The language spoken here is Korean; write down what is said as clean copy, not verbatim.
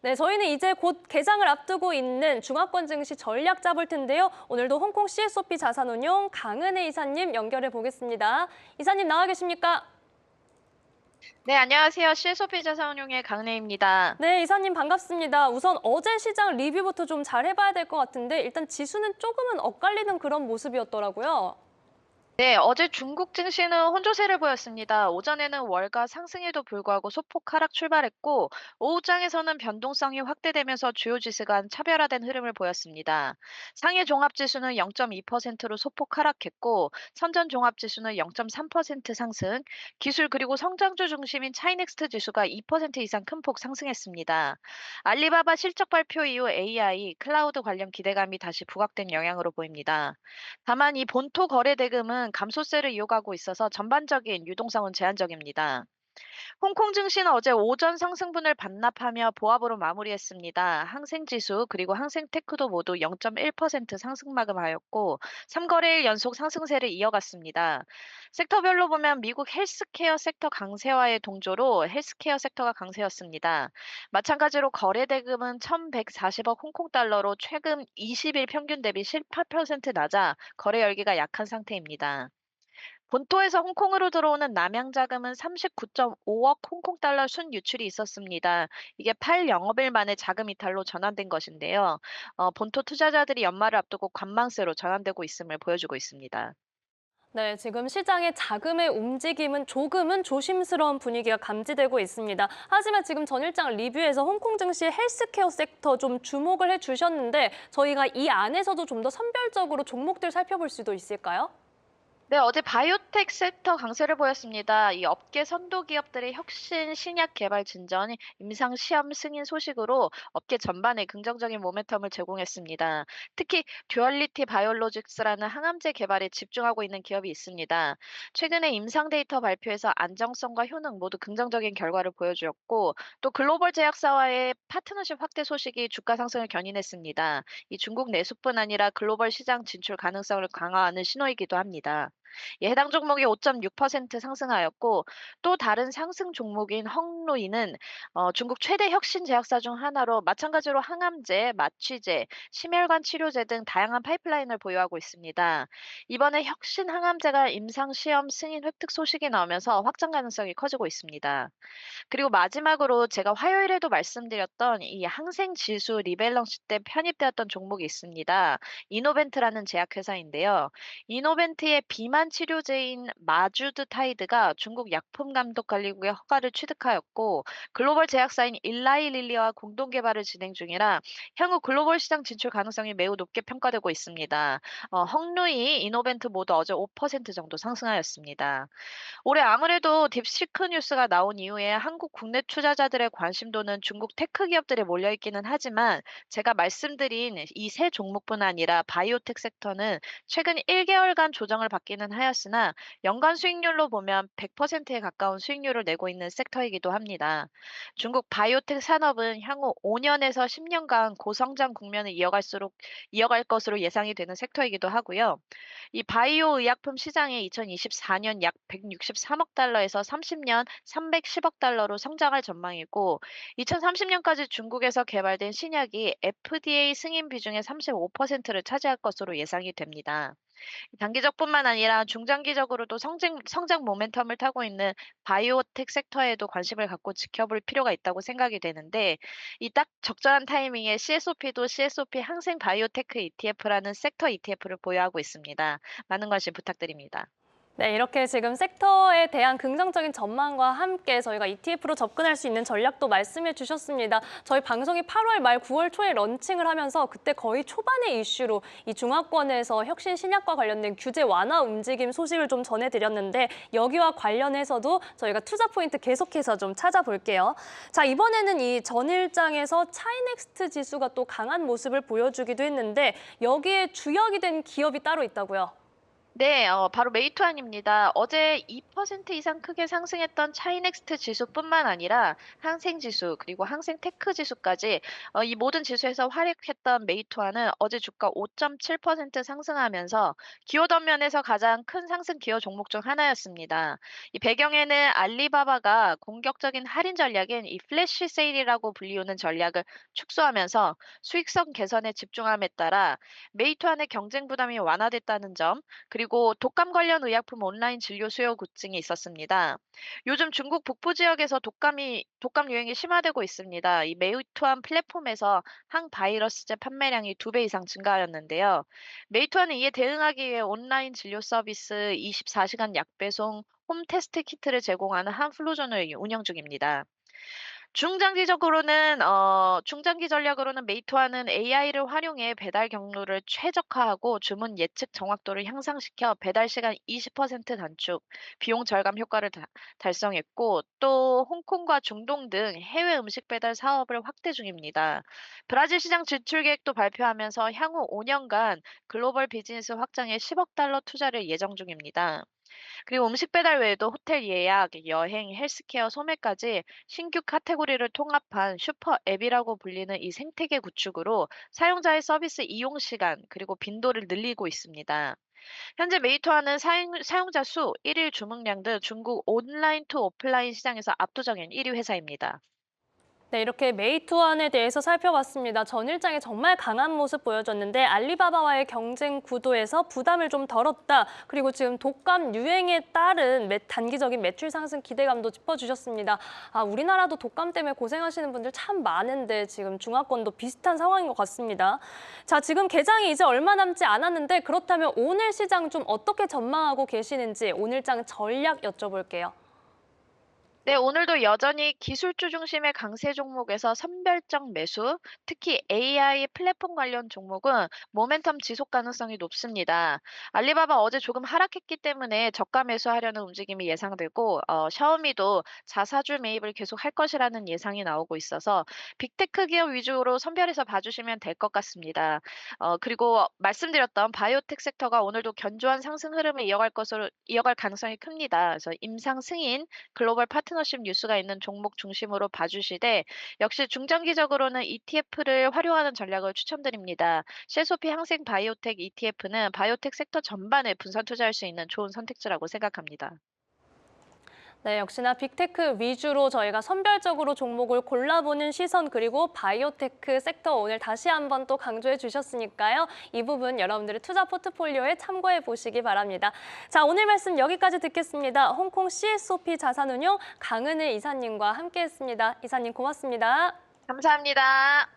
네, 저희는 이제 곧 개장을 앞두고 있는 중화권 증시 전략 짜볼 텐데요. 오늘도 홍콩 CSOP 자산운용 강은혜 이사님 연결해 보겠습니다. 이사님 나와 계십니까? 네, 안녕하세요. 실소비 자산운용의 강래입니다. 네, 이사님 반갑습니다. 우선 어제 시장 리뷰부터 좀 잘 해봐야 될 것 같은데 일단 지수는 조금은 엇갈리는 그런 모습이었더라고요. 네, 어제 중국 증시는 혼조세를 보였습니다. 오전에는 월가 상승에도 불구하고 소폭 하락 출발했고, 오후장에서는 변동성이 확대되면서 주요 지수가 차별화된 흐름을 보였습니다. 상해 종합지수는 0.2%로 소폭 하락했고, 선전 종합지수는 0.3% 상승, 기술 그리고 성장주 중심인 차이넥스트 지수가 2% 이상 큰 폭 상승했습니다. 알리바바 실적 발표 이후 AI, 클라우드 관련 기대감이 다시 부각된 영향으로 보입니다. 다만 이 본토 거래 대금은 감소세를 이어가고 있어서 전반적인 유동성은 제한적입니다. 홍콩 증시는 어제 오전 상승분을 반납하며 보합으로 마무리했습니다. 항생지수 그리고 항생테크도 모두 0.1% 상승 마감하였고 3거래일 연속 상승세를 이어갔습니다. 섹터별로 보면 미국 헬스케어 섹터 강세와의 동조로 헬스케어 섹터가 강세였습니다. 마찬가지로 거래 대금은 1,140억 홍콩 달러로 최근 20일 평균 대비 18% 낮아 거래 열기가 약한 상태입니다. 본토에서 홍콩으로 들어오는 남양 자금은 39.5억 홍콩 달러 순유출이 있었습니다. 이게 8영업일 만에 자금 이탈로 전환된 것인데요. 본토 투자자들이 연말을 앞두고 관망세로 전환되고 있음을 보여주고 있습니다. 네, 지금 시장의 자금의 움직임은 조금은 조심스러운 분위기가 감지되고 있습니다. 하지만 지금 전일장 리뷰에서 홍콩 증시 헬스케어 섹터 좀 주목을 해주셨는데 저희가 이 안에서도 좀 더 선별적으로 종목들 살펴볼 수도 있을까요? 네, 어제 바이오텍 섹터 강세를 보였습니다. 이 업계 선도 기업들의 혁신 신약 개발 진전, 임상 시험 승인 소식으로 업계 전반에 긍정적인 모멘텀을 제공했습니다. 특히 듀얼리티 바이올로직스라는 항암제 개발에 집중하고 있는 기업이 있습니다. 최근에 임상 데이터 발표에서 안정성과 효능 모두 긍정적인 결과를 보여주었고, 또 글로벌 제약사와의 파트너십 확대 소식이 주가 상승을 견인했습니다. 이 중국 내수뿐 아니라 글로벌 시장 진출 가능성을 강화하는 신호이기도 합니다. 해당 종목이 5.6% 상승하였고 또 다른 상승 종목인 헝로이는 중국 최대 혁신 제약사 중 하나로 마찬가지로 항암제, 마취제, 심혈관 치료제 등 다양한 파이프라인을 보유하고 있습니다. 이번에 혁신 항암제가 임상 시험 승인 획득 소식이 나오면서 확장 가능성이 커지고 있습니다. 그리고 마지막으로 제가 화요일에도 말씀드렸던 이 항생 지수 리밸런스 때 편입되었던 종목이 있습니다. 이노벤트라는 제약회사인데요. 이노벤트의 비만 치료제인 마주드타이드가 중국 약품감독관리국의 허가를 취득하였고 글로벌 제약사인 일라이릴리와 공동 개발을 진행 중이라 향후 글로벌 시장 진출 가능성이 매우 높게 평가되고 있습니다. 헝루이, 이노벤트 모두 어제 5% 정도 상승하였습니다. 올해 아무래도 딥시크 뉴스가 나온 이후에 한국 국내 투자자들의 관심도는 중국 테크 기업들에 몰려 있기는 하지만 제가 말씀드린 이 세 종목뿐 아니라 바이오텍 섹터는 최근 1개월간 조정을 받기는 하였으나 연간 수익률로 보면 100%에 가까운 수익률을 내고 있는 섹터이기도 합니다. 중국 바이오텍 산업은 향후 5년에서 10년간 고성장 국면을 이어갈 것으로 예상이 되는 섹터이기도 하고요. 이 바이오 의약품 시장이 2024년 약 163억 달러에서 30년 310억 달러로 성장할 전망이고 2030년까지 중국에서 개발된 신약이 FDA 승인 비중의 35%를 차지할 것으로 예상이 됩니다. 단기적뿐만 아니라 중장기적으로도 성장 모멘텀을 타고 있는 바이오텍 섹터에도 관심을 갖고 지켜볼 필요가 있다고 생각이 되는데 이 딱 적절한 타이밍에 CSOP도 CSOP 항생 바이오테크 ETF라는 섹터 ETF를 보유하고 있습니다. 많은 관심 부탁드립니다. 네, 이렇게 지금 섹터에 대한 긍정적인 전망과 함께 저희가 ETF로 접근할 수 있는 전략도 말씀해 주셨습니다. 저희 방송이 8월 말 9월 초에 런칭을 하면서 그때 거의 초반의 이슈로 이 중화권에서 혁신 신약과 관련된 규제 완화 움직임 소식을 좀 전해드렸는데 여기와 관련해서도 저희가 투자 포인트 계속해서 좀 찾아볼게요. 자, 이번에는 이 전일장에서 차이넥스트 지수가 또 강한 모습을 보여주기도 했는데 여기에 주역이 된 기업이 따로 있다고요. 네, 바로 메이투안입니다. 어제 2% 이상 크게 상승했던 차이넥스트 지수뿐만 아니라 항생지수 그리고 항생테크 지수까지 이 모든 지수에서 활약했던 메이투안은 어제 주가 5.7% 상승하면서 기호던 면에서 가장 큰 상승 기호 종목 중 하나였습니다. 이 배경에는 알리바바가 공격적인 할인 전략인 이 플래시 세일이라고 불리우는 전략을 축소하면서 수익성 개선에 집중함에 따라 메이투안의 경쟁 부담이 완화됐다는 점, 그리고 독감 관련 의약품 온라인 진료 수요 급증이 있었습니다. 요즘 중국 북부 지역에서 독감 유행이 심화되고 있습니다. 이 메이투안 플랫폼에서 항바이러스제 판매량이 2배 이상 증가하였는데요. 메이투안은 이에 대응하기 위해 온라인 진료 서비스 24시간 약배송 홈 테스트 키트를 제공하는 한플루전을 운영 중입니다. 중장기 전략으로는 메이토하는 AI를 활용해 배달 경로를 최적화하고 주문 예측 정확도를 향상시켜 배달 시간 20% 단축, 비용 절감 효과를 달성했고, 또 홍콩과 중동 등 해외 음식 배달 사업을 확대 중입니다. 브라질 시장 진출 계획도 발표하면서 향후 5년간 글로벌 비즈니스 확장에 10억 달러 투자를 예정 중입니다. 그리고 음식 배달 외에도 호텔 예약, 여행, 헬스케어, 소매까지 신규 카테고리를 통합한 슈퍼 앱이라고 불리는 이 생태계 구축으로 사용자의 서비스 이용 시간, 그리고 빈도를 늘리고 있습니다. 현재 메이토하는 사용자 수, 일일 주문량 등 중국 온라인 투 오프라인 시장에서 압도적인 1위 회사입니다. 네, 이렇게 메이투안에 대해서 살펴봤습니다. 전일장에 정말 강한 모습 보여줬는데 알리바바와의 경쟁 구도에서 부담을 좀 덜었다. 그리고 지금 독감 유행에 따른 단기적인 매출 상승 기대감도 짚어주셨습니다. 우리나라도 독감 때문에 고생하시는 분들 참 많은데 지금 중화권도 비슷한 상황인 것 같습니다. 자, 지금 개장이 이제 얼마 남지 않았는데 그렇다면 오늘 시장 좀 어떻게 전망하고 계시는지 오늘장 전략 여쭤볼게요. 네, 오늘도 여전히 기술주 중심의 강세 종목에서 선별적 매수, 특히 AI 플랫폼 관련 종목은 모멘텀 지속 가능성이 높습니다. 알리바바 어제 조금 하락했기 때문에 저가 매수하려는 움직임이 예상되고, 샤오미도 자사주 매입을 계속 할 것이라는 예상이 나오고 있어서 빅테크 기업 위주로 선별해서 봐주시면 될 것 같습니다. 그리고 말씀드렸던 바이오텍 섹터가 오늘도 견조한 상승 흐름을 이어갈 가능성이 큽니다. 그래서 임상 승인, 글로벌 파트너십 뉴스가 있는 종목 중심으로 봐주시되 역시 중장기적으로는 ETF를 활용하는 전략을 추천드립니다. 셰소피 항생 바이오텍 ETF는 바이오텍 섹터 전반에 분산 투자할 수 있는 좋은 선택지라고 생각합니다. 네, 역시나 빅테크 위주로 저희가 선별적으로 종목을 골라보는 시선 그리고 바이오테크 섹터 오늘 다시 한번 또 강조해 주셨으니까요. 이 부분 여러분들의 투자 포트폴리오에 참고해 보시기 바랍니다. 자, 오늘 말씀 여기까지 듣겠습니다. 홍콩 CSOP 자산운용 강은혜 이사님과 함께했습니다. 이사님 고맙습니다. 감사합니다.